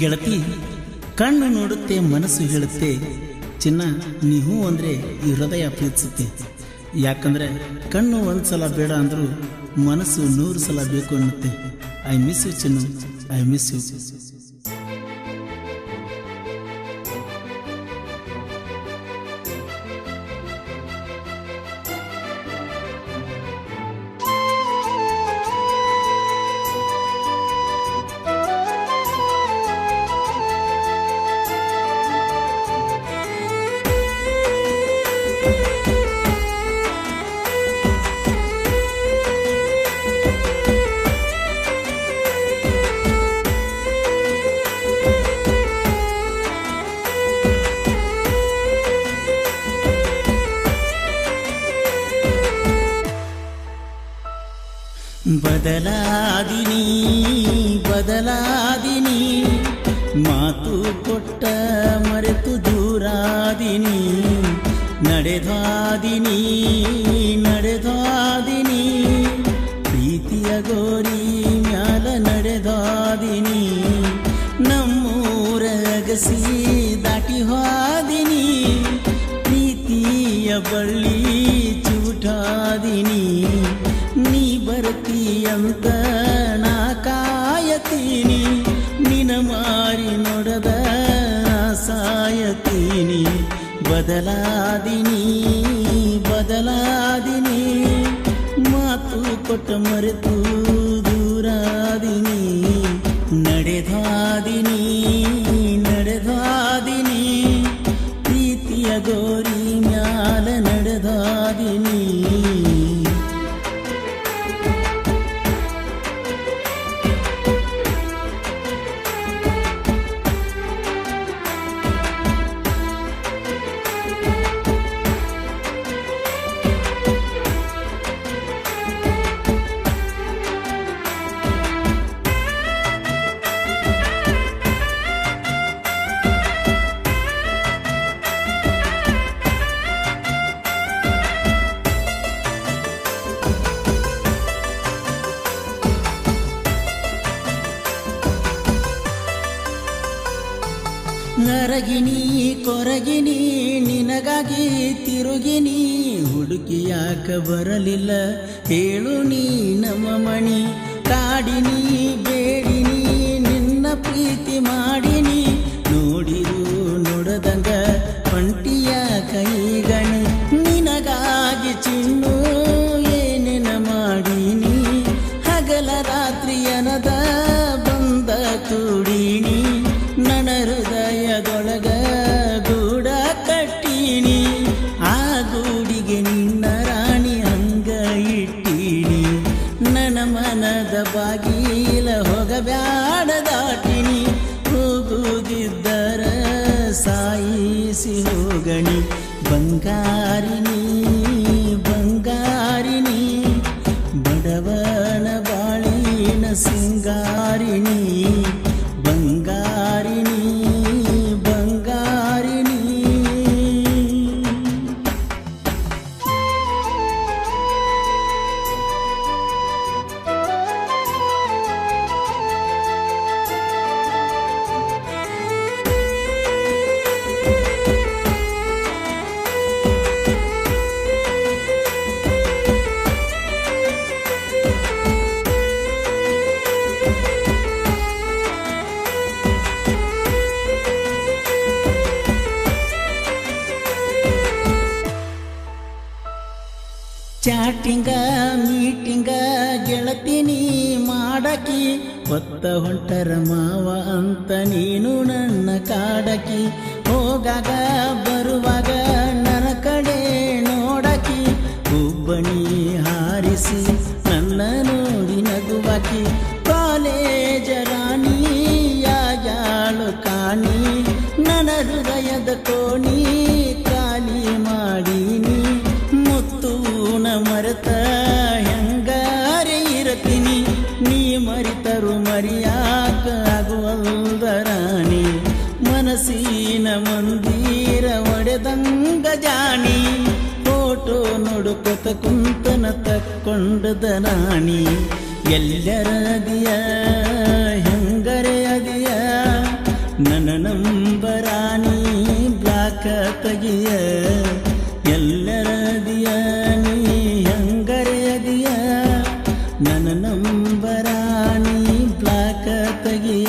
ಗೆಳತಿ, ಕಣ್ಣು ನೋಡುತ್ತೆ, ಮನಸ್ಸು ಹೇಳುತ್ತೆ, ಚಿನ್ನ ನೀವು ಅಂದರೆ ಈ ಹೃದಯ ಪ್ರೀತಿಸುತ್ತೆ. ಯಾಕಂದರೆ ಕಣ್ಣು ಒಂದು ಸಲ ಬೇಡ ಅಂದರೂ ಮನಸ್ಸು 100 ಸಲ ಬೇಕು ಅನ್ನುತ್ತೆ. I miss you Chinnu, I miss you. ಬದಲಾದಿನಿ ಬದಲಾದಿನಿ, ಮಾತು ಕೊಟ್ಟ ಮರೆತು ದೂರಾದಿನಿ, ನಡೆದಾದಿನಿ ನಡೆದಾದಿನಿ, ಪ್ರೀತಿಯ ಗೋರಿ ಮ್ಯಾಲ ನಡೆದಾದಿನಿ, ನಮ್ಮೂರ ಅಗಸಿ ದಾಟಿ ಹೋದಿನಿ, ಪ್ರೀತಿಯ ಬಳ್ಳಿ ಚೂಟಾದಿನಿ, ನೀ ಬರ್ತೀಯಂತ ನಾ ಕಾಯತೀನಿ, ನಿನ ಮಾರಿ ನೋಡದ ಸಾಯತೀನಿ. ಬದಲಾದಿನಿ ಬದಲಾದಿನಿ, ಮಾತು ಕೊಟ್ಟ ಮರೆತು ದೂರಾದಿನಿ, ನಡೆದಾದಿನಿ ನಡೆದಾದಿನಿ, ಪ್ರೀತಿಯ ಗೋರಿ ಮ್ಯಾಲ ನಡೆದಾದಿನಿ. ನರಗಿನಿ ಕೊರಗಿನಿ ನಿನಗಾಗಿ ತಿರುಗಿನಿ, ಹುಡುಕಿ ಯಾಕ ಬರಲಿಲ್ಲ ಹೇಳು ನೀ ನಮ್ಮ ಮಣಿ, ಕಾಡಿನಿ ಬೇಡಿನಿ ನಿನ್ನ ಪ್ರೀತಿ ಮಾಡಿನಿ, ನೋಡಿರು ನೋಡದಂಗ ಹೊಂಟಿಯ ಕೈಗಣಿ, ನಿನಗಾಗಿ ಚಿನ್ನು ಏನೇನ ಮಾಡೀನಿ, ಹಗಲ ರಾತ್ರಿ ಅನದ ಬಂದ ಕೂಡೀನಿ, ನನ್ನ ಹೃದಯದೊಳಗ ಗೂಡ ಕಟ್ಟೀನಿ, ಆ ಗೂಡಿಗೆ ನಿನ್ನ ರಾಣಿ ಹಂಗ ಇಟ್ಟೀನಿ, ನನ್ನ ಮನದ ಬಾಗಿಲ ಹೋಗಬ್ಯಾಡ ದಾಟಿನಿ, ಹೋಗುವುದಿದ್ದರ ಸಾಯಿಸಿ ಹೋಗಣಿ, ಬಂಗಾರಿನಿ ಬಂಗಾರಿನಿ, ಬಡವನ ಬಾಳಿನ ಸಿಂಗಾರಿನಿ, ಬಂಗಾರಿನಿ ಬಂಗಾರಿನಿ. ಚಾಟಿಂಗ ಮೀಟಿಂಗ ಗೆಳತಿನಿ ಮಾಡಕಿ, ಹೊತ್ತ ಹೊಂಟರ ಮಾವ ಅಂತ ನೀನು ನನ್ನ ಕಾಡಕಿ, ಹೋಗಾಗ ಬರುವಾಗ ನನ್ನ ಕಡೆ ನೋಡಕಿ, ಹುಬ್ಬಣಿ ಹಾರಿಸಿ ನನ್ನ ನೋಡಿ ನಗುವಾಕಿ, ಕಾಲೇಜ ರಾಣಿ ಯಾಳು ಕಾಣಿ, ನನ್ನ ಹೃದಯದ ಕೋಣಿ ಖಾಲಿ ಮಾಡೀನಿ, ಮುತ್ತೂನ ಮರೆತ ಹೆಂಗಾರೆ ಇರತೀನಿ, ನೀ ಮರಿತರು ಮರಿಯಾಕ ಆಗುವಲ್ದ ರಾಣಿ, ಮನಸ್ಸಿನ ಮಂದಿರ ಒಡೆದಂಗ ಜಾಣಿ, ಫೋಟೋ ನೋಡುಕೊತ ಕುಂತನ ತಕ್ಕೊಂಡದ ರಾಣಿ, ಎಲ್ಲರ ಅದಿಯ ಹೆಂಗರೆ ಅದಿಯ ನನ್ನ ನಂಬರಾಣಿ ಬ್ಲಾಕ ತೆಗಿಯ ಎಲ್ಲರದಿಯ ನೀ ಹೆಂಗರೆಯದಿಯ ನನ್ನ ನಂಬರಾಣಿ ಬ್ಲಾಕ ತೆಗಿಯ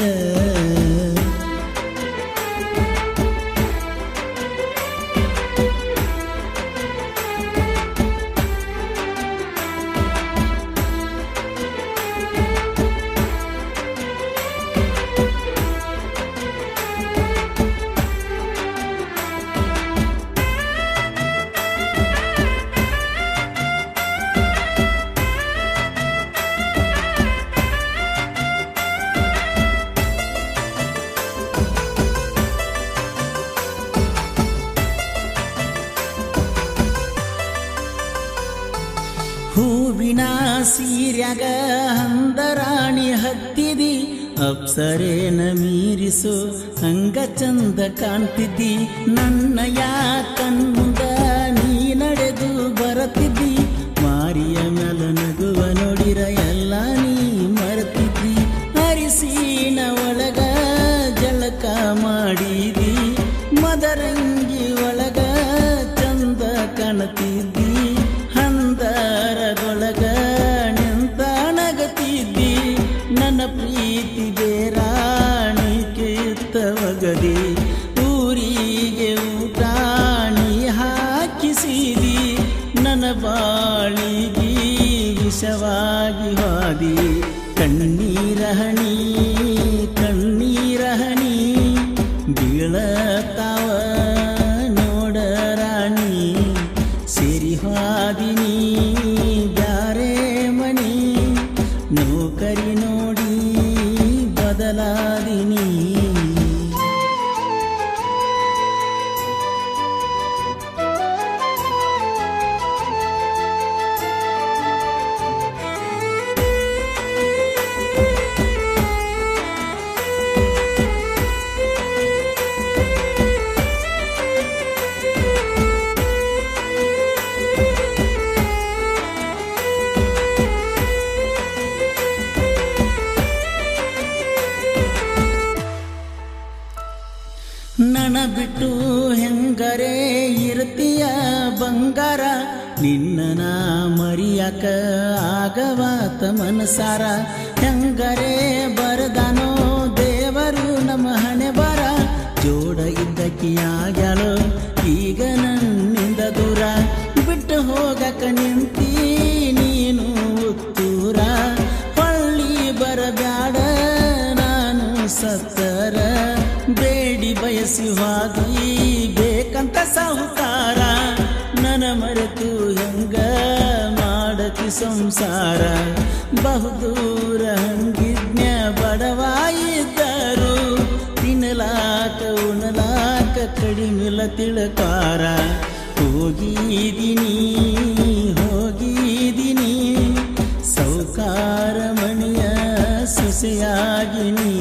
ಹೂವಿನ ಸೀರ್ಯಾಗ ಹಂದರಾಣಿ ಹತ್ತಿದಿ ಅಪ್ಸರೇನ ಮೀರಿಸು ಹಂಗ ಚಂದ ಕಾಣ್ತಿದ್ದಿ ನನ್ನಯ ಕಣ್ಮುಂದ ನೀ ನಡೆದು ಬರತಿದ್ದಿ ಮಾರಿಯ ಮ್ಯಾಲ ನಗುವ ನೋಡಿರ ಎಲ್ಲ ನೀ ಮರೆತಿದ್ದಿ ಅರಿಸಿನ ಒಳಗ ಜಳಕ ಮಾಡಿದಿ ಮದರಂಗಿ ಒಳಗ ಚಂದ ಕಾಣತಿದ್ದಿ ಹಂದರದೊಳಗ ನಿಂತ ನಗತಿದ್ದಿ ನನ್ನ ಪ್ರೀತಿ ಬೇರಾಣಿ ಕಿತ್ತವಗದಿ ಊರಿಗೆ ಊಟಾಣಿ ಹಾಕಿಸಿದಿ ನನ್ನ ಬಾಳಿಗೆ ವಿಷವಾಗಿ ಹಾದಿ ಕಣ್ಣೀರಹಣಿ ಕಣ್ಣೀರಹಣಿ ಬೀಳತಾವ ನೋಡರಾಣಿ ಸೇರಿ ಹಾದಿನಿ ಬ್ಯಾರೆ ಮಣಿ ನೌಕರಿ ನೋಡಿ ಬದಲಾದಿನಿ ನನ್ನ ಬಿಟ್ಟು ಹೆಂಗರೆ ಇರ್ತೀಯ ಬಂಗಾರ ನಿನ್ನ ನಾ ಮರಿಯಾಕ ಆಗವಾತ ಮನಸಾರ ಹೆಂಗರೆ ಬರದಾನೋ ದೇವರು ನಮ್ಮ ಹಣೆ ಬರ ಜೋಡ ಇದ್ದಕ್ಕಿಯಾಗ್ಯಾಳೋ ಈಗ ನನ್ನಿಂದ ದೂರ ಬಿಟ್ಟು ಹೋಗಕ ನಿಂತಿ ನೀನು ಉತ್ತೂರ ಹೊಳ್ಳಿ ಬರಬ್ಯಾಡ ನಾನು ಸತ್ತರ ಬೇಡಿ ಬಯಸಿ ಹಾದಿ ಬೇಕಂತ ಸಾಹುಕಾರ ನನ್ನ ಮರೆತು ಹೆಂಗ ಮಾಡತಿ ಸಂಸಾರ ಬಹುದೂರ ಹಂಗಿಜ್ಞ ಬಡವಾಯಿದ್ದರು ತಿನ್ನಲಾಕ ಉಣಲಾಕ ಕಡಿಮಿಲ ತಿಳಕಾರ ಹೋಗಿದಿನಿ ಹೋಗಿದಿನಿ ಸೌಕಾರ ಮಣಿಯ ಸೊಸೆಯಾಗಿನಿ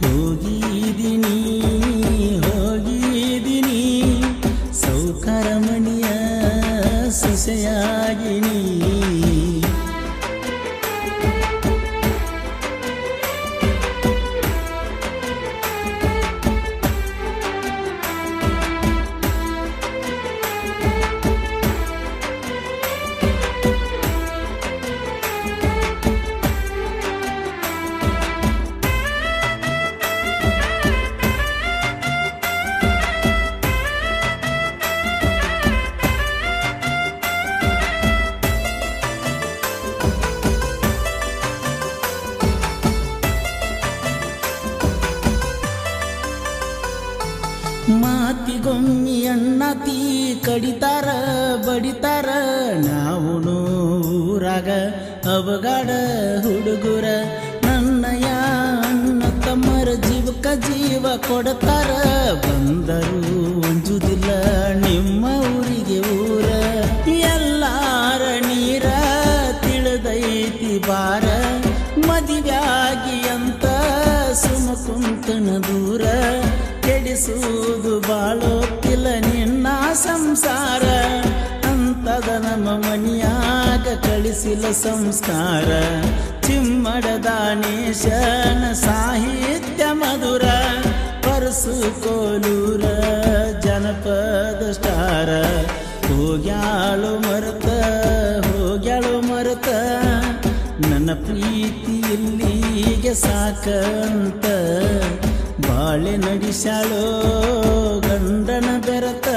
ಹೋಗಿದಿನಿ ಹೋಗಿದಿನಿ ಸೌಕಾರ ಮಣಿಯ ಸೊಸೆಯಾಗಿನಿ ಮಾತಿಗೊಮ್ಮಿ ಅಣ್ಣತಿ ಕಡಿತಾರ ಬಡಿತಾರ ನಾವು ಊರಾಗ ಅವಗಾಡ ಹುಡುಗುರ ನನ್ನಯ ಅಣ್ಣ ತಮ್ಮರ ಜೀವಕ ಜೀವ ಕೊಡ್ತಾರ ಬಂದರು ಅಂಜುದಿಲ್ಲ ನಿಮ್ಮ ಊರಿಗೆ ಊರ ಎಲ್ಲಾರ ನೀರ ತಿಳಿದೈತಿ ಬಾರ ಮದಿವ್ಯಾಗಿ ಅಂತ ಸುಮಕುಂತನ ದೂರ ಕೆಡಿಸುವುದು ಬಾಳೋಕ್ಕಿಲ್ಲ ನಿನ್ನ ಸಂಸಾರ ಅಂತದ ನಮ್ಮ ಮನಿಯಾಗ ಕಳಿಸಿಲ್ಲ ಸಂಸ್ಕಾರ ಚಿಮ್ಮಡ ದಾನೇಶನ ಸಾಹಿತ್ಯ ಮಧುರ ಅರಸು ಕೋಲೂರ ಜನಪದ ಸ್ಟಾರ ಹೋಗ್ಯಾಳು ಮರತ ನನ್ನ ಪ್ರೀತಿ ಇಲ್ಲಿಗೆ ಸಾಕಂತ ಬಾಳೆ ನಡಿಸಾಳೋ ಗಂಡನ ಬೆರತ